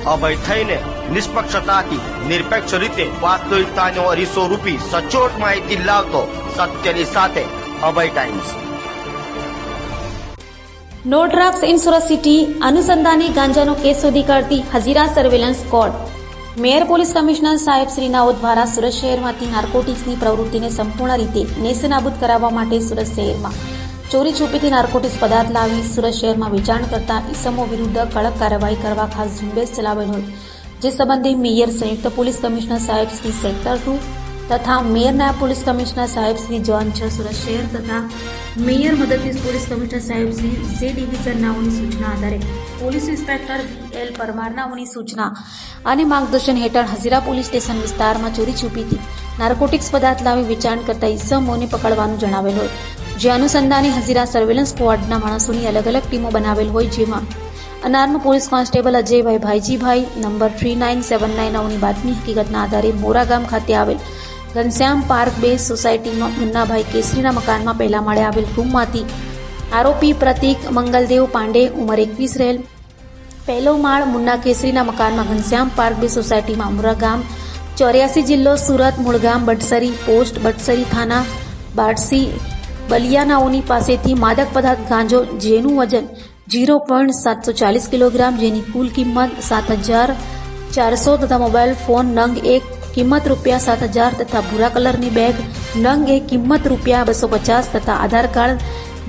અભય થઈને નિષ્પક્ષતાથી નિરપેક્ષ રીતે વાસ્તવિકતાનો અરીસો રૂપી સચોટ માહિતી લાવતો સત્યની સાથે અભય ટાઈમ્સ। નો ડ્રગ્સ ઇન સુરત સિટી અનુસંધાને ગાંજાનો કેસ શોધી કાઢતી Hazira surveillance squad. Mayor police commissioner સાહેબ શ્રીનાઓ દ્વારા સુરત શહેરમાંથી નાર્કોટિક્સની પ્રવૃત્તિને સંપૂર્ણ રીતે નેસ્તનાબૂદ કરાવવા માટે સુરત શહેરમાં ચોરી છુપીથી નાર્કોટિક્સ પદાર્થ લાવી સુરત શહેરમાં વેચાણ કરતા ઇસમો વિરુદ્ધ કડક કાર્યવાહી કરવા ખાસ ઝુંબેશ ચલાવેલ હોય, જે સંબંધે મેયર સંયુક્ત પોલીસ કમિશનર સાહેબ શ્રી સેક્ટર 2 તથા મેયર નાયબ પોલીસ કમિશનર સાહેબ શ્રી ઝોન 6 સુરત શહેર તથા મેયર મદદનીશ પોલીસ કમિશનર સાહેબ શ્રી જે ડિવિઝન નાઓની સૂચના આધારે પોલીસ ઇન્સ્પેક્ટર એલ પરમાર નાઓની સૂચના અને માર્ગદર્શન હેઠળ હજીરા પોલીસ સ્ટેશન વિસ્તારમાં ચોરી છુપીથી નાર્કોટિક્સ પદાર્થ લાવી વેચાણ કરતા ઇસમોને પકડવાનું જણાવેલ હોય, જે અનુસંધાને હજીરા સર્વેલન્સ સ્ક્વોડના માણસોની અલગ અલગ ટીમો બનાવેલ હોય, જેમાં અનારનો police constable Ajaybhai Bhaijibhai number 3979 નાઓની બાતમી હકીકતના આધારે મોરા ગામ ખાતે આવેલ ઘનશ્યામ પાર્ક 2 સોસાયટીમાં મુન્નાભાઈ કેસરીના મકાનમાં પહેલા માળે આવેલ રૂમમાંથી આરોપી પ્રતિક મંગલદેવ પાંડે ઉંમર 21 રહેલ પહેલો માળ મુન્ના કેસરીના મકાનમાં ઘનશ્યામ પાર્ક 2 સોસાયટીમાં ઉમરા ગામ 84 જિલ્લો સુરત મૂળ ગામ બટસરી પોસ્ટ બટસરી થાના બારસી બલિયાનાઓની પાસેથી માદક પદાર્થ ગાંજો જેનું વજન 0.740 કિલોગ્રામ, જેની કુલ કિંમત 7,400 તથા મોબાઈલ ફોન નંગ 1 કિંમત ₹7,000 તથા ભૂરા કલરની બેગ નંગ 1 કિંમત ₹250 તથા આધાર કાર્ડ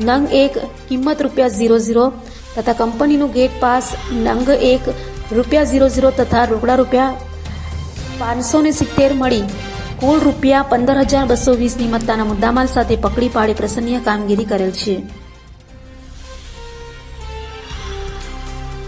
નંગ 1 કિંમત ₹00 તથા કંપનીનું ગેટ પાસ નંગ 1 ₹00 તથા રોકડા ₹570 મળી કુલ ₹15,220ની મત્તાના મુદ્દામાલ સાથે પકડી પાડી પ્રશંસનીય કામગીરી કરેલ છે।